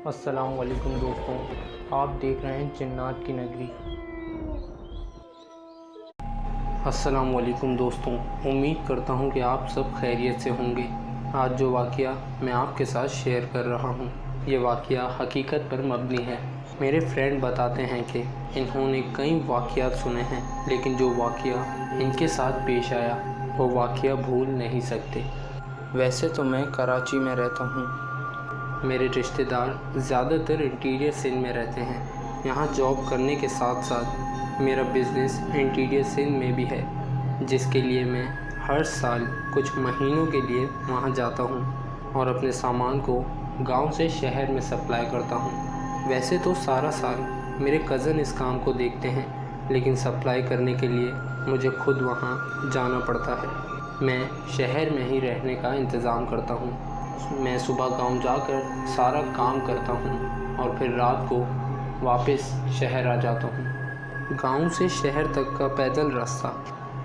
अस्सलाम वालेकुम दोस्तों, आप देख रहे हैं जन्नत की नगरी। अस्सलाम वालेकुम दोस्तों, उम्मीद करता हूं कि आप सब खैरियत से होंगे। आज जो वाक़या मैं आपके साथ शेयर कर रहा हूं, ये वाक़या हकीकत पर मबनी है। मेरे फ्रेंड बताते हैं कि इन्होंने कई वाक़यात सुने हैं, लेकिन जो वाक़या इनके साथ पेश आया वो वाक़या भूल नहीं सकते। वैसे तो मैं कराची में रहता हूँ। मेरे रिश्तेदार ज़्यादातर इंटीरियर सिंध में रहते हैं। यहाँ जॉब करने के साथ साथ मेरा बिज़नेस इंटीरियर सिंध में भी है, जिसके लिए मैं हर साल कुछ महीनों के लिए वहाँ जाता हूँ और अपने सामान को गांव से शहर में सप्लाई करता हूँ। वैसे तो सारा साल मेरे कज़न इस काम को देखते हैं, लेकिन सप्लाई करने के लिए मुझे खुद वहाँ जाना पड़ता है। मैं शहर में ही रहने का इंतज़ाम करता हूँ। मैं सुबह गांव जाकर सारा काम करता हूँ और फिर रात को वापस शहर आ जाता हूँ। गांव से शहर तक का पैदल रास्ता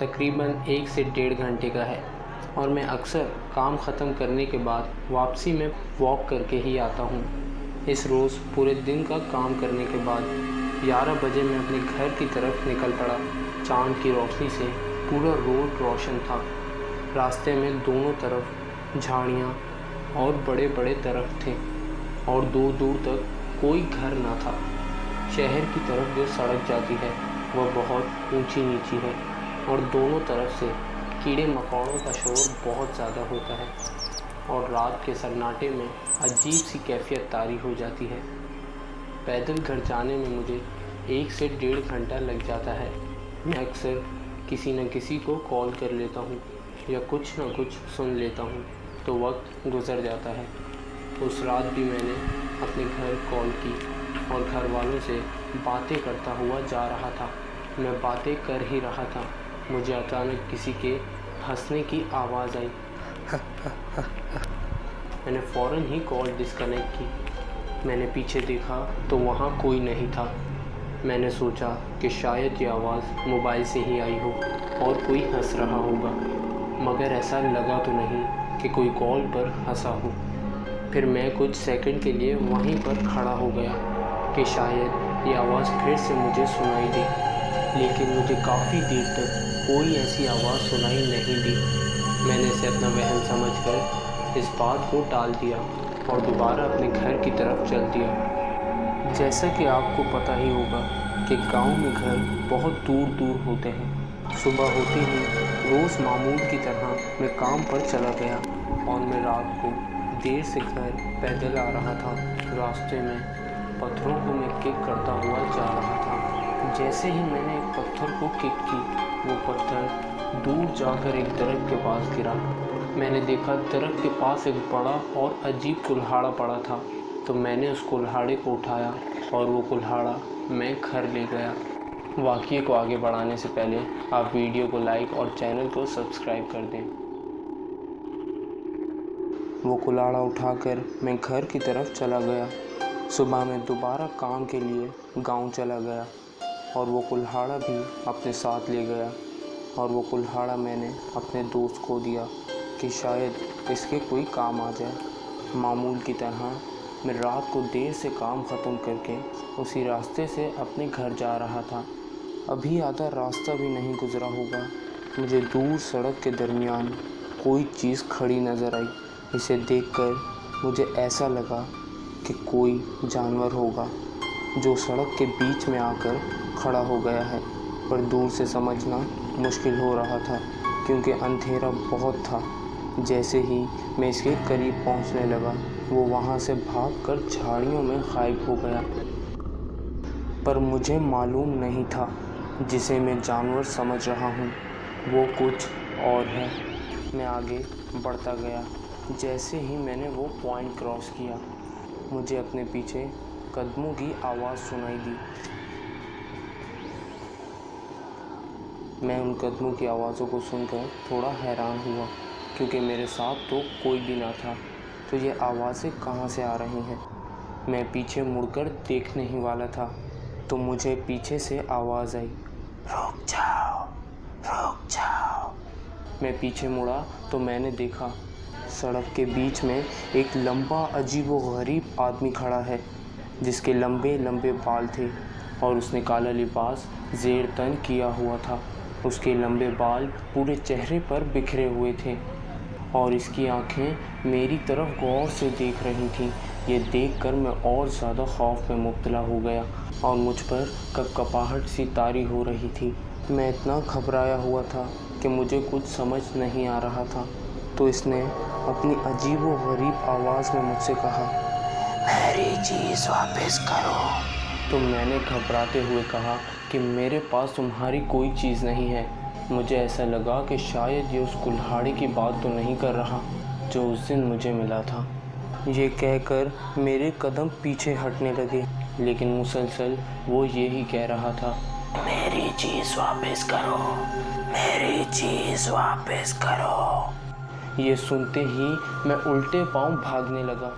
तकरीबन 1 से 1.5 घंटे का है और मैं अक्सर काम ख़त्म करने के बाद वापसी में वॉक करके ही आता हूँ। इस रोज़ पूरे दिन का काम करने के बाद 11 बजे मैं अपने घर की तरफ निकल पड़ा। चाँद की रोशनी से पूरा रोड रोशन था। रास्ते में दोनों तरफ झाड़ियाँ और बड़े बड़े दरख्त थे और दूर दूर तक कोई घर ना था। शहर की तरफ जो सड़क जाती है वह बहुत ऊंची नीची है और दोनों तरफ से कीड़े मकोड़ों का शोर बहुत ज़्यादा होता है और रात के सन्नाटे में अजीब सी कैफियत तारी हो जाती है। पैदल घर जाने में मुझे 1 से 1.5 घंटा लग जाता है। मैं अक्सर किसी न किसी को कॉल कर लेता हूँ या कुछ न कुछ सुन लेता हूँ, तो वक्त गुज़र जाता है। उस रात भी मैंने अपने घर कॉल की और घर वालों से बातें करता हुआ जा रहा था। मैं बातें कर ही रहा था, मुझे अचानक किसी के हंसने की आवाज़ आई। मैंने फ़ौरन ही कॉल डिस्कनेक्ट की। मैंने पीछे देखा तो वहाँ कोई नहीं था। मैंने सोचा कि शायद ये आवाज़ मोबाइल से ही आई हो और कोई हंस रहा होगा, मगर ऐसा लगा तो नहीं कि कोई कॉल पर हंसा हो। फिर मैं कुछ सेकंड के लिए वहीं पर खड़ा हो गया कि शायद ये आवाज़ फिर से मुझे सुनाई दे, लेकिन मुझे काफ़ी देर तक कोई ऐसी आवाज़ सुनाई नहीं दी। मैंने इसे अपना वहम समझकर इस बात को टाल दिया और दोबारा अपने घर की तरफ चल दिया। जैसा कि आपको पता ही होगा कि गांव में घर बहुत दूर दूर होते हैं। सुबह होते ही रोज़ मामूल की तरह मैं काम पर चला गया और मैं रात को देर से घर पैदल आ रहा था। रास्ते में पत्थरों को मैं किक करता हुआ जा रहा था। जैसे ही मैंने एक पत्थर को किक की, वो पत्थर दूर जाकर एक दरख्त के पास गिरा। मैंने देखा दरख्त के पास एक बड़ा और अजीब कुल्हाड़ा पड़ा था, तो मैंने उस कुल्हाड़े को उठाया और वो कुल्हाड़ा मैं घर ले गया। वाक़ये को आगे बढ़ाने से पहले आप वीडियो को लाइक और चैनल को सब्सक्राइब कर दें। वो कुल्हाड़ा उठाकर मैं घर की तरफ चला गया। सुबह में दोबारा काम के लिए गांव चला गया और वो कुल्हाड़ा भी अपने साथ ले गया और वो कुल्हाड़ा मैंने अपने दोस्त को दिया कि शायद इसके कोई काम आ जाए। मामूल की तरह मैं रात को देर से काम ख़त्म करके उसी रास्ते से अपने घर जा रहा था। अभी आधा रास्ता भी नहीं गुज़रा होगा, मुझे दूर सड़क के दरमियान कोई चीज़ खड़ी नज़र आई। इसे देखकर मुझे ऐसा लगा कि कोई जानवर होगा जो सड़क के बीच में आकर खड़ा हो गया है, पर दूर से समझना मुश्किल हो रहा था क्योंकि अंधेरा बहुत था। जैसे ही मैं इसके करीब पहुंचने लगा, वो वहां से भागकर झाड़ियों में गायब हो गया। पर मुझे मालूम नहीं था जिसे मैं जानवर समझ रहा हूँ वो कुछ और है। मैं आगे बढ़ता गया। जैसे ही मैंने वो पॉइंट क्रॉस किया, मुझे अपने पीछे कदमों की आवाज़ सुनाई दी। मैं उन कदमों की आवाज़ों को सुनकर थोड़ा हैरान हुआ क्योंकि मेरे साथ तो कोई भी ना था, तो ये आवाज़ें कहाँ से आ रही हैं। मैं पीछे मुड़कर देखने ही वाला था तो मुझे पीछे से आवाज़ आई, रुक जाओ, रुक जाओ। मैं पीछे मुड़ा तो मैंने देखा सड़क के बीच में एक लंबा अजीबोगरीब आदमी खड़ा है जिसके लंबे लंबे बाल थे और उसने काला लिबास ज़ेर तन किया हुआ था। उसके लंबे बाल पूरे चेहरे पर बिखरे हुए थे और इसकी आंखें मेरी तरफ गौर से देख रही थीं। ये देखकर मैं और ज़्यादा खौफ में मुब्तला हो गया और मुझ पर कपकपाहट सी तारी हो रही थी। मैं इतना घबराया हुआ था कि मुझे कुछ समझ नहीं आ रहा था। तो इसने अपनी अजीबोगरीब आवाज़ में मुझसे कहा, मेरी चीज़ वापस करो। तो मैंने घबराते हुए कहा कि मेरे पास तुम्हारी कोई चीज़ नहीं है। मुझे ऐसा लगा कि शायद ये उस कुल्हाड़ी की बात तो नहीं कर रहा जो उस दिन मुझे मिला था। ये कहकर मेरे कदम पीछे हटने लगे, लेकिन मुसलसल वो यही कह रहा था, मेरी चीज़ वापस करो, मेरी चीज़ वापस करो। ये सुनते ही मैं उल्टे पांव भागने लगा।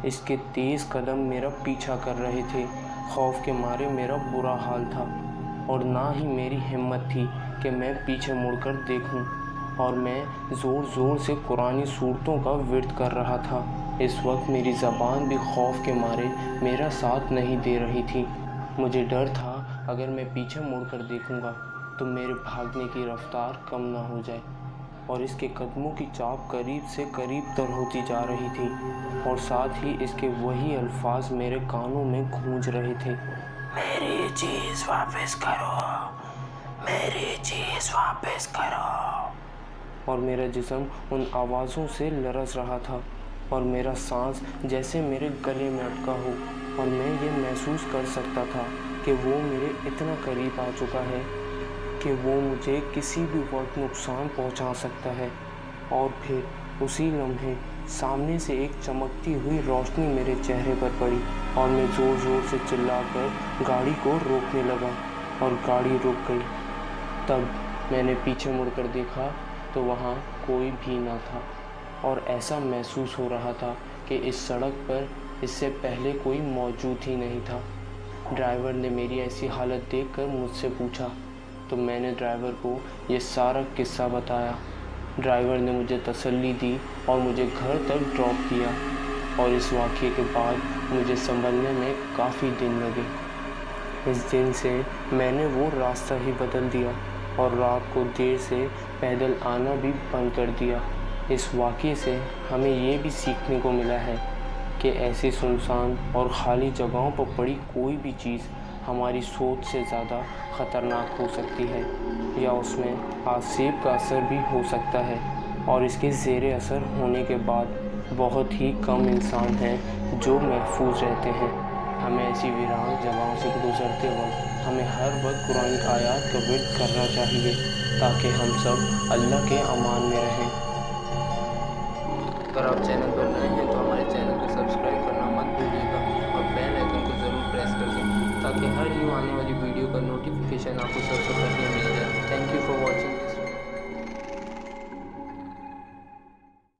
इसके तेज़ कदम मेरा पीछा कर रहे थे। खौफ के मारे मेरा बुरा हाल था और ना ही मेरी हिम्मत थी कि मैं पीछे मुड़कर देखूं। और मैं ज़ोर ज़ोर से कुरानी सूरतों का विर्द कर रहा था। इस वक्त मेरी ज़बान भी खौफ के मारे मेरा साथ नहीं दे रही थी। मुझे डर था अगर मैं पीछे मुड़कर देखूंगा तो मेरे भागने की रफ्तार कम ना हो जाए। और इसके कदमों की चाप करीब से करीब तर होती जा रही थी और साथ ही इसके वही अल्फाज मेरे कानों में गूंज रहे थे, मेरी चीज़ वापस करो, मेरी चीज़ वापस करो। और मेरा जिस्म उन आवाज़ों से लरज़ रहा था और मेरा सांस जैसे मेरे गले में अटका हो और मैं ये महसूस कर सकता था कि वो मेरे इतना करीब आ चुका है कि वो मुझे किसी भी वक्त नुकसान पहुंचा सकता है। और फिर उसी लम्हे सामने से एक चमकती हुई रोशनी मेरे चेहरे पर पड़ी और मैं ज़ोर ज़ोर से चिल्लाकर गाड़ी को रोकने लगा और गाड़ी रुक गई। तब मैंने पीछे मुड़कर देखा तो वहाँ कोई भी ना था और ऐसा महसूस हो रहा था कि इस सड़क पर इससे पहले कोई मौजूद ही नहीं था। ड्राइवर ने मेरी ऐसी हालत देखकर मुझसे पूछा तो मैंने ड्राइवर को ये सारा किस्सा बताया। ड्राइवर ने मुझे तसल्ली दी और मुझे घर तक ड्रॉप किया और इस वाक़ये के बाद मुझे संभलने में काफ़ी दिन लगे। इस दिन से मैंने वो रास्ता ही बदल दिया और रात को देर से पैदल आना भी बंद कर दिया। इस वाक़ये से हमें ये भी सीखने को मिला है कि ऐसी सुनसान और ख़ाली जगहों पर पड़ी कोई भी चीज़ हमारी सोच से ज़्यादा ख़तरनाक हो सकती है या उसमें आसेब का असर भी हो सकता है और इसके ज़ेरे असर होने के बाद बहुत ही कम इंसान हैं जो महफूज रहते हैं। हमें ऐसी वीरान जगहों से गुज़रते वक्त हमें हर वक्त कुरानी आयात का विर्द करना चाहिए ताकि हम सब अल्लाह के अमान में रहें। अगर आप चैनल पर नए हैं तो हमारे चैनल को सब्सक्राइब करना मत भूलिएगा और बेल आइकन को ज़रूर प्रेस कर दें ताकि हर न्यू आने वाली वीडियो का नोटिफिकेशन आपको सबसे पहले मिल जाए। Thank you for watching.